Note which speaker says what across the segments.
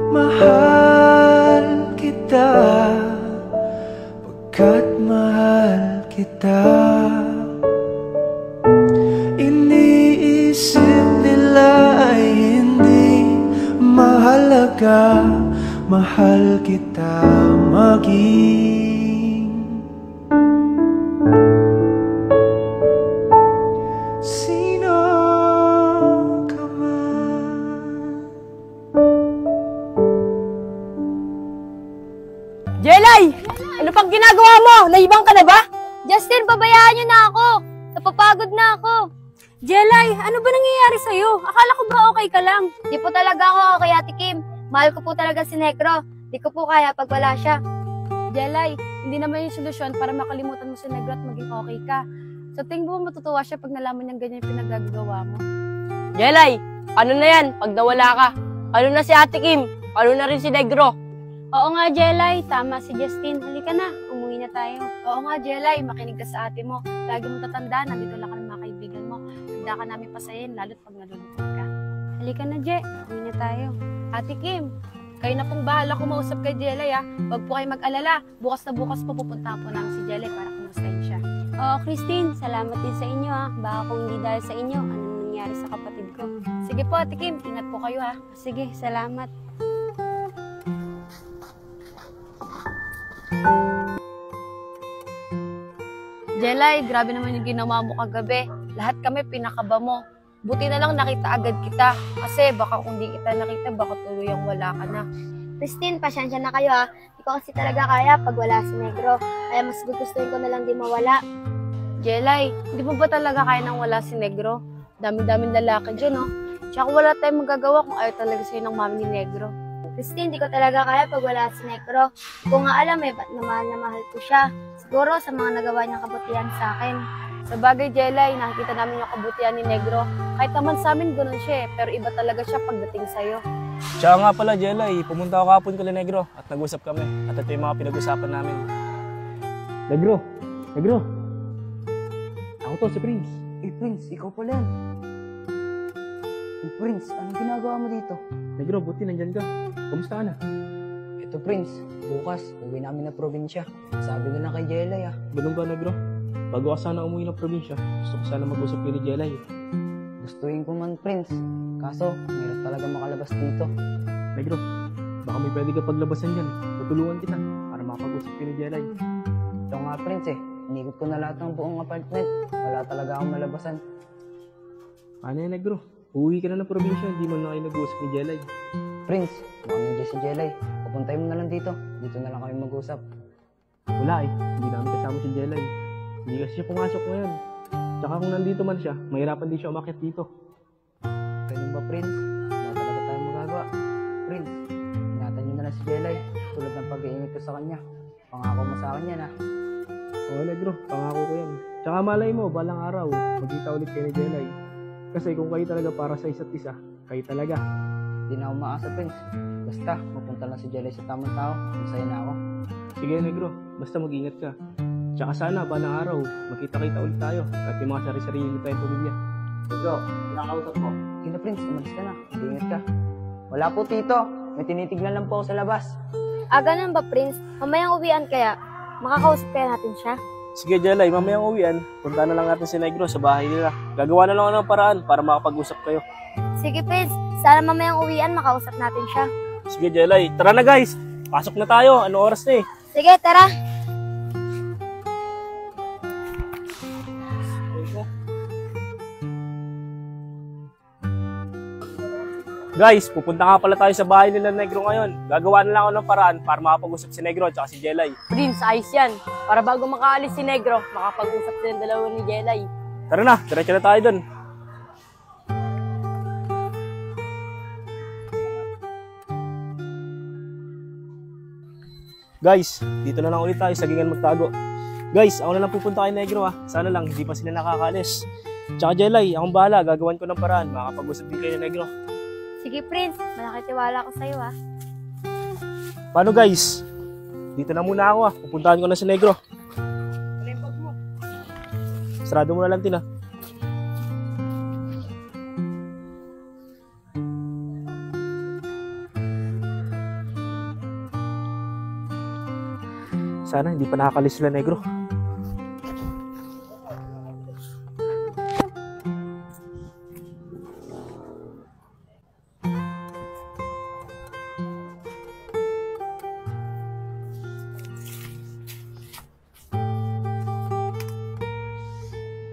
Speaker 1: Mahal kita, pagkat mahal kita. Iniisip nila ay hindi mahalaga. Mahal kita maging sino ka man.
Speaker 2: Jelay! Ano pang ginagawa mo? Naibang ka na ba?
Speaker 3: Justin, pabayaan niyo na ako. Napapagod na ako.
Speaker 2: Jelay, ano ba nangyayari sa'yo? Akala ko ba okay ka lang?
Speaker 3: Di po talaga ako kay Ate Kim. Mahal ko po talaga si Negro. Di ko po kaya pag wala siya.
Speaker 2: Jelay, hindi naman yung solusyon para makalimutan mo si Negro at maging okay ka. Sa tingin mo matutuwa siya pag nalaman niyang ganyan yung pinagagawa mo?
Speaker 4: Jelay, ano na yan pag nawala ka? Ano na si Ate Kim? Ano na rin si Negro?
Speaker 2: Oo nga, Jelay. Tama si Justin. Halika na. Umuwi na tayo.
Speaker 3: Oo nga, Jelay. Makinig ka sa ate mo. Lagi mo tatandaan. Nandito lang ka ng mga kaibigan mo. Handa ka namin pasayin, lalo't pag nalulungkot ka.
Speaker 2: Halika na, Je. Umuwi na tayo.
Speaker 3: Ate Kim, kayo na pong bahala kumausap kay Jelay, ha. Huwag po kayo mag-alala. Bukas na bukas po pupunta po namin si Jelay para kumustahin siya.
Speaker 2: Oo, Christine. Salamat din sa inyo, ha. Baka kung hindi dahil sa inyo, anong nangyari sa kapatid ko.
Speaker 3: Sige po, Ate Kim. Ingat po kayo, ha.
Speaker 2: Sige, salamat.
Speaker 3: Jelay, grabe naman yung ginawa mo kagabi. Lahat kami pinakaba mo. Buti na lang nakita agad kita. Kasi baka kung di kita nakita, baka tuluyang wala ka na.
Speaker 5: Christine, pasensya na kayo ha. Hindi ko kasi talaga kaya pag wala si Negro. Kaya mas gugustuhin ko na lang di mawala.
Speaker 3: Jelay, hindi mo ba talaga kaya nang wala si Negro? Dami-daming lalaki dyan, no? Tsaka wala tayong magagawa kung ayaw talaga sa'yo ng mami ni Negro.
Speaker 5: Christine, hindi ko talaga kaya pag wala si Negro. Kung nga alam ba't na mahal ko siya. Siguro sa mga nagawa niyang kabutihan sa akin.
Speaker 3: Sa bagay, Jelay, nakikita namin yung kabutihan ni Negro. Kahit naman sa amin, ganun siya pero iba talaga siya pagdating sa'yo.
Speaker 6: Tsaka nga pala, Jelay, pumunta ako kahapon kay Negro at nag-usap kami. At ito yung mga pinag-usapan namin.
Speaker 7: Negro! Ako to, si Prince.
Speaker 8: Prince, ikaw pala yan. Prince, anong ginagawa mo dito?
Speaker 7: Negro, buti nandyan ka. Kamusta ka na?
Speaker 8: Ito, Prince, bukas, uwi namin na probinsya. Sabi ko na kay Jelay, ah.
Speaker 7: Ganun ba, Negro? Bago ka sana umuwi ng probinsya, gusto ko sana mag-usap kay ni Jelay.
Speaker 8: Gustuin ko man, Prince. Kaso, hirap talaga makalabas dito.
Speaker 7: Negro, baka may pwede ka paglabasan dyan. Tutulungan kita para makapag-usap kay ni Jelay.
Speaker 8: Ito nga, Prince, inikot ko na lahat ng buong apartment. Wala talaga akong malabasan.
Speaker 7: Ano yan, Negro? Uuwi ka na ng probinsya, hindi mo na kayo nag-uusap ni Jelay.
Speaker 8: Prince, baka nandiyan si Jelay. Pupuntay mo na lang dito. Dito na lang kami mag-usap.
Speaker 7: Wala hindi namin kasama si Jelay. Hindi kasi siya pumasok ngayon. Tsaka kung nandito man siya, mahirapan din siya umakyat dito.
Speaker 8: Ganun ba, Prince? Wala talaga tayong magagawa. Prince, ingatan niyo na lang si Jelay. Tulad ng pag-iingat ko sa kanya. Pangako mo sa akin yan, ha?
Speaker 7: Oo, Negro, pangako ko yan. Tsaka malay mo, balang araw, magkita ulit kayo ni Jelay. Kasi kung kayo talaga para sa isa't isa, kayo talaga.
Speaker 8: Hindi na ako maasa, Prince. Basta, mapunta lang si Jelay sa tamang tao. Masaya na ako.
Speaker 7: Sige, Negro, basta mag-ingat ka. Tsaka sana, balang araw, magkita-kita ulit tayo. Kahit yung mga sari-sarili tayong pamilya.
Speaker 8: Negro, pinakausap ko. Sige na, Prince, umalis ka na. Mag-ingat ka. Wala po, Tito. May tinitignan lang po ako sa labas.
Speaker 5: Ganun ba, Prince? Mamayang uwian kaya? Makakausap kaya natin siya?
Speaker 6: Sige, Jelay, mamayang uwian. Punta na lang natin si Negro sa bahay nila. Gagawa na lang ako ng paraan para makapag-usap kayo.
Speaker 5: Sige, Prince. Sana mamayang uwian, makausap natin siya.
Speaker 6: Sige, Jelay. Tara na, guys. Pasok na tayo. Ano oras na eh?
Speaker 5: Sige, tara.
Speaker 6: Guys, pupunta nga pala tayo sa bahay nila Negro ngayon. Gagawa na lang ako ng paraan para makapag-usap si Negro at si Jelay.
Speaker 4: Prince, ayos yan. Para bago makaalis si Negro, makapag-usap silang dalawa ni Jelay.
Speaker 6: Tara na, diretso na tayo dun. Guys, dito na lang ulit tayo sa gingan magtago. Guys, ako na lang pupunta kay Negro ha. Sana lang hindi pa sila nakakaalis. Tsaka Jelay, akong bahala. Gagawan ko ng paraan. Makakapag-usap din kayo ni Negro.
Speaker 5: Sige, Prince. Malaki tiwala ko sa'yo, ha.
Speaker 6: Paano guys? Dito na muna ako ha. Pupuntahan ko na si Negro. Sarado mo na lang, Tina. Sana hindi pa nakakalis sila, Negro.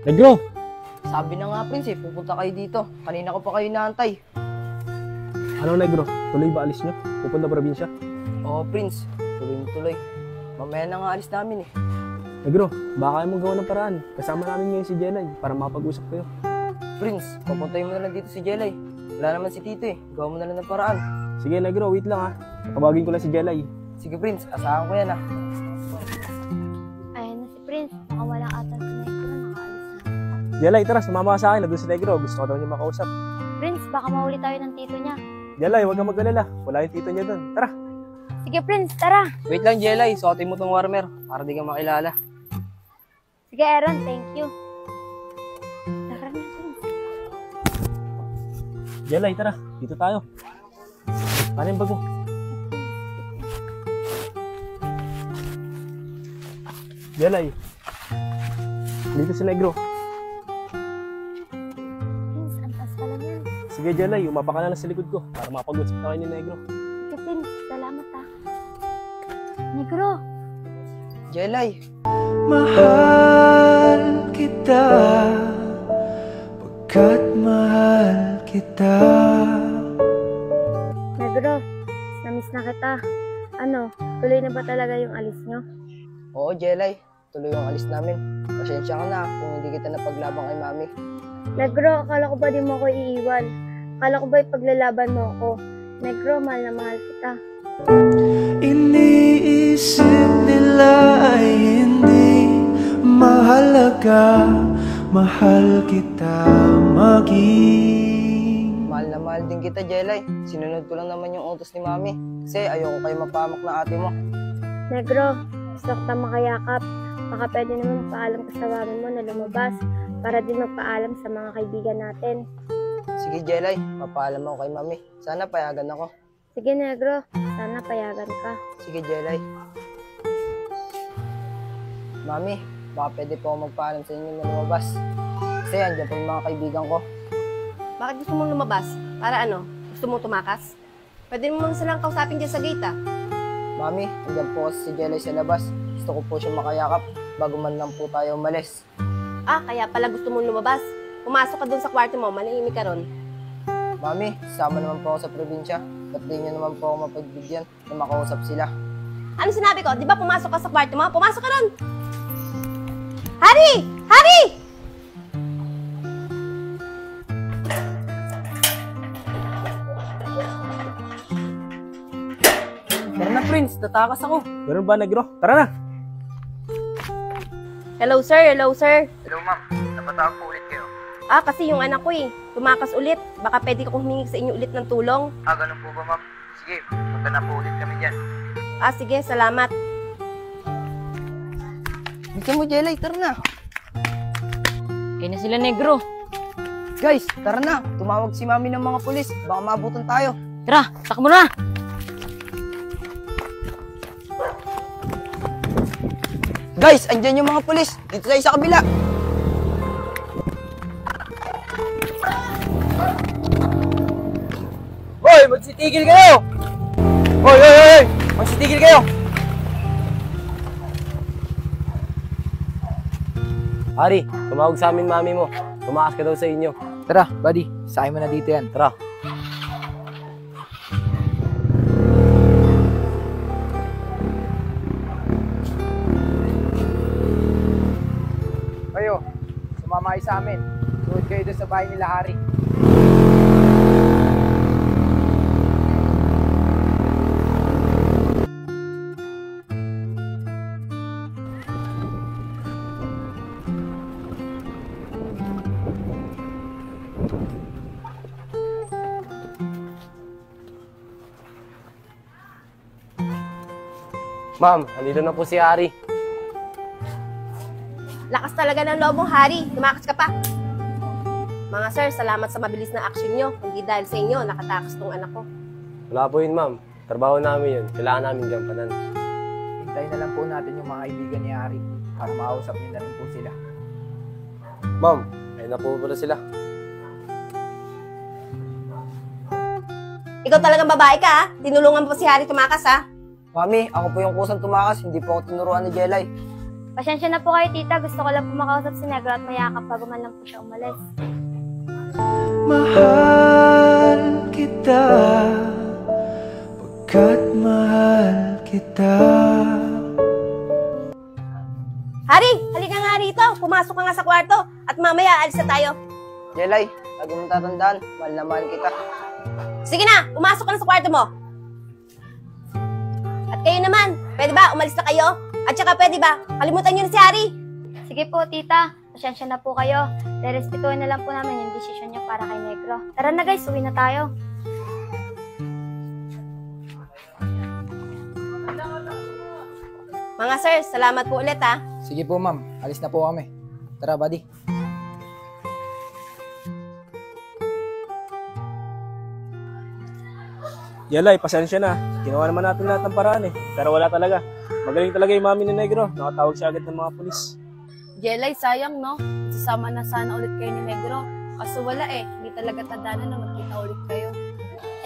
Speaker 6: Negro!
Speaker 4: Sabi na nga, Prince, pupunta kayo dito. Kanina ko pa kayo inaantay.
Speaker 6: Ano, Negro? Tuloy ba alis nyo? Pupunta probinsya?
Speaker 4: Oo, Prince. Tuloy. Mamaya na nga alis namin eh.
Speaker 6: Negro, baka kayo magawa ng paraan. Kasama namin ngayon si Jelay para mapag-usap kayo.
Speaker 4: Prince, papuntayin mo na lang dito si Jelay. Wala naman si Tito eh. Gawa mo na lang ng paraan.
Speaker 6: Sige, Negro, wait lang ha. Nakabagin ko lang si Jelay.
Speaker 4: Sige, Prince. Asahan ko yan ah.
Speaker 5: Ayan na si Prince. Baka wala ata si Negro. Nakaalis na.
Speaker 6: Jelay, tara, sumama ka sa akin. Nandun si Negro. Gusto ko daw niya makausap.
Speaker 5: Prince, baka mahuli tayo ng tito niya.
Speaker 6: Jelay, huwag kang mag-alala. Wala yung tito niya doon. Tara.
Speaker 5: Sige, Prince, tara.
Speaker 4: Wait lang, Jelay. Suotin mo tong warmer para di ka makilala.
Speaker 5: Sige, Aaron, thank you. Tara na, Prince.
Speaker 6: Jelay, tara. Dito tayo. Ano yung bag mo? Jelay. Dito si Negro.
Speaker 5: Prince, ang taas pala niyan.
Speaker 6: Sige, Jelay. Umapa ka na lang sa likod ko para mapag-usap na kayo ni Negro.
Speaker 5: Sige, Prince, salamat ah. Negro,
Speaker 4: Jelay.
Speaker 1: Mahal kita, pagkat mahal kita.
Speaker 5: Negro, namiss na kita. Ano, tuloy na ba talaga yung alis nyo?
Speaker 4: Oo, Jelay. Tuloy yung alis namin. Pasensya ka na kung hindi kita napaglabang kay Mami.
Speaker 5: Negro, akala ko ba di mo ako iiwan? Akala ko ba ipaglalaban mo ako? Negro, mahal na mahal kita.
Speaker 1: Iniisip nila ay hindi mahalaga. Mahal kita maging.
Speaker 4: Mahal na mahal din kita, Jelay. Sinunod ko lang naman yung utos ni Mami. Kasi ayoko kayo mapahamak na ate mo.
Speaker 5: Negro, gusto kita makayakap. Baka pwede naman magpaalam ka sa mami mo na lumabas para din magpaalam sa mga kaibigan natin.
Speaker 4: Sige, Jelay. Papaalam ako kay Mami. Sana payagan ako.
Speaker 5: Sige, Negro. Sana payagan ka.
Speaker 4: Sige, Jelay. Mami, baka pwede po ako magpaalam sa inyo na lumabas. Kasi andyan po yung mga kaibigan ko.
Speaker 3: Bakit gusto mong lumabas? Para ano? Gusto mong tumakas? Pwede mo silang kausapin dyan sa gate ah.
Speaker 4: Mami, andyan po kasi si Jelay sa labas. Gusto ko po siya makayakap bago man lang po tayo umalis.
Speaker 3: Ah, kaya pala gusto mong lumabas. Pumasok ka dun sa kwarto mo, manahimik ka ron.
Speaker 4: Mami, sama naman po ako sa probinsya. Ba't di niyo naman po ako mapagbigyan na makausap sila?
Speaker 3: Ano sinabi ko? Di ba pumasok ka sa kwarto mo? Pumasok ka ron! Hari! Hari!
Speaker 4: Tara na, Prince. Tatakas ako.
Speaker 6: Ganun ba, Negro? Tara na!
Speaker 3: Hello, sir. Hello, sir.
Speaker 8: Hello, ma'am. Napatawag po ulit kayo.
Speaker 3: Ah, kasi yung anak ko eh. Tumakas ulit. Baka pwede ko humingi sa inyo ulit ng tulong.
Speaker 8: Ganun po ba, ma'am? Sige, punta na po ulit kami dyan.
Speaker 3: Ah, sige. Salamat.
Speaker 4: Bigyan mo, Jelay. Tara na.
Speaker 3: Kaya na sila, Negro.
Speaker 4: Guys, tara na. Tumawag si Mami ng mga pulis. Baka maabutan tayo.
Speaker 3: Tara, takbo na!
Speaker 4: Guys, andyan yung mga pulis. Dito tayo sa kabila. Hoy, magsitigil kayo! Hoy! Magsitigil kayo!
Speaker 6: Hari, tumawag sa amin mami mo. Tumakas ka daw sa inyo.
Speaker 8: Tara, buddy. Sakay mo na dito yan.
Speaker 6: Tara.
Speaker 8: Kayo, sumama kayo sa amin. Tuod kayo doon sa bahay nila Hari.
Speaker 6: Ma'am, andito na po si Hari.
Speaker 3: Lakas talaga ng loob mo, Hari. Tumakas ka pa. Mga sir, salamat sa mabilis na action nyo. Hindi dahil sa inyo, nakatakas tong anak ko.
Speaker 6: Wala po yun, ma'am. Trabaho namin yun. Kailangan namin gampanan.
Speaker 4: Hintayin na lang po natin yung mga kaibigan ni Ari para makausap niyo na rin po sila.
Speaker 9: Ma'am, ayun na po pala sila.
Speaker 10: Ikaw talagang babae ka, ha? Tinulungan mo pa si Harry tumakas, ha?
Speaker 4: Mami, ako po yung kusang tumakas, hindi po ako tinuruan ni Jelay.
Speaker 5: Pasensya na po kayo, tita. Gusto ko lang po makausap si Negro at mayakap bago man lang po siya umalis.
Speaker 1: Mahal kita, pagkat mahal kita.
Speaker 10: Harry, halika nga rito. Pumasok ka nga sa kwarto at mamaya alis na tayo.
Speaker 4: Jelay, lagi mong tatandaan, mahal na mahal kita.
Speaker 10: Sige na, pumasok ka na sa kwarto mo. At kayo naman, pwede ba umalis na kayo? At saka pwede ba, kalimutan niyo na si Harry.
Speaker 5: Sige po, tita. Pasensya na po kayo. Rerespetuhin na lang po namin yung desisyon niyo para kay Negro. Tara na guys, uwi na tayo.
Speaker 10: Mga sir, salamat po ulit, ha?
Speaker 4: Sige po ma'am, alis na po kami. Tara buddy.
Speaker 6: Jelay, pasensya na. Ginawa naman natin lahat ng paraan eh. Pero wala talaga. Magaling talaga yung mami ni Negro. Nakatawag siya agad ng mga pulis.
Speaker 3: Jelay, sayang no? Sasama na sana ulit kayo ni Negro. Kaso wala eh. Hindi talaga tadaanan na magkita ulit kayo.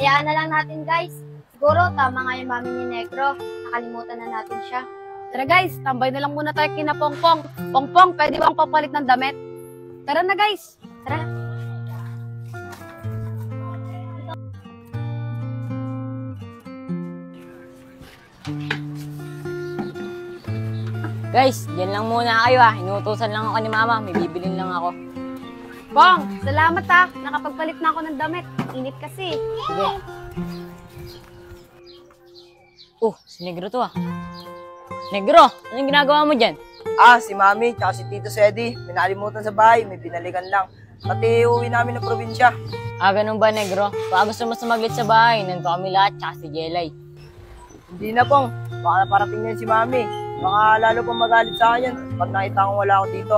Speaker 5: Hayaan na lang natin guys. Siguro tama nga yung mami ni Negro. Nakalimutan na natin siya.
Speaker 3: Tara guys, tambay na lang muna tayo kina Pongpong. Pongpong, pwede bang papalit ng damit? Tara na guys.
Speaker 5: Tara.
Speaker 8: Guys, dyan lang muna kayo ah. Inuutosan lang ako ni Mama. May bibilin lang ako.
Speaker 3: Pong, salamat ha. Nakapagpalit na ako ng damit. Init kasi.
Speaker 8: Sige. Oh, si Negro to ah. Negro, anong ginagawa mo dyan?
Speaker 4: Si Mami, tsaka si Tito Sedi, may nakalimutan sa bahay, may binalikan lang. Pati uwi namin ng probinsya.
Speaker 8: Ganun ba, Negro? Baka gusto mo sumaglit sa bahay, nandito kami lahat, tsaka si Jelay.
Speaker 4: Hindi na pong, baka naparating na si Mami. Baka lalo pang magalit sa akin yan pag nakita kong wala ako dito.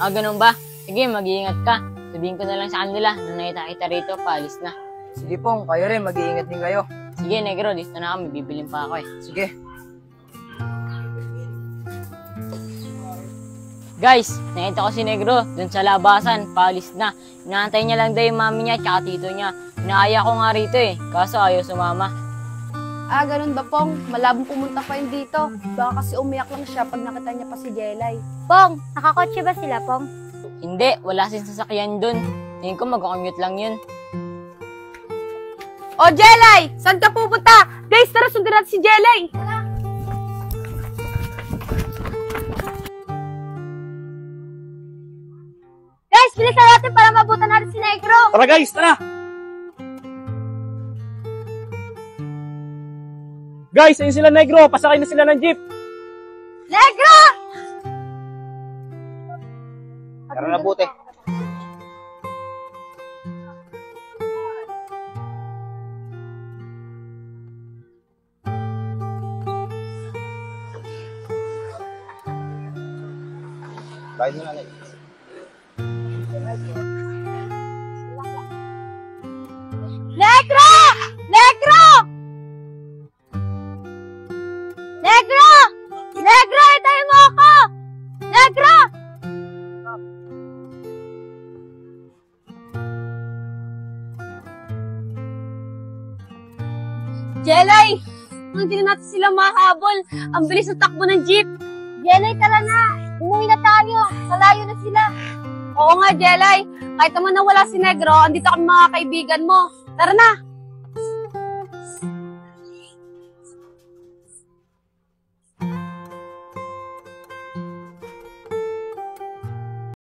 Speaker 8: Ganun ba? Sige, mag-iingat ka. Sabihin ko na lang sa kanila, nung nakita kita rito, paalis na.
Speaker 4: Sige pong, kayo rin, mag-iingat din kayo.
Speaker 8: Sige, Negro, dito na kami, bibilin pa ako eh.
Speaker 4: Sige.
Speaker 8: Guys, nakita ko si Negro dun sa labasan, paalis na. Inaantay niya lang daw yung mami niya tsaka tito niya. Inaaya ko nga rito eh, kaso ayaw sumama.
Speaker 3: Ganun ba Pong? Malabong pumunta pa yun dito. Baka kasi umiyak lang siya pag nakita niya pa si Jelay.
Speaker 5: Pong, nakakotse ba sila, Pong?
Speaker 8: Hindi, wala sin sasakyan dun. Tingin ko mag-commute lang yun.
Speaker 3: O Jelay! Saan ka pupunta? Guys, tara sundin natin si Jelay!
Speaker 5: Guys, bilisan natin para mabutan natin si Negro!
Speaker 6: Tara guys, tara! Guys, ayun sila Negro. Pasakay na sila ng jeep.
Speaker 5: Negro!
Speaker 4: Tara na buti. Bayad mo na lang.
Speaker 5: Negro! Negro! Negro! Negro, hintayin mo ako! Negro!
Speaker 3: Jelay! Hindi na natin sila mahabol. Ang bilis ng takbo ng jeep.
Speaker 5: Jelay, tara na! Umuwi na tayo! Malayo na sila!
Speaker 3: Oo nga, Jelay. Kahit naman na wala si Negro, andito kami mga kaibigan mo. Tara na!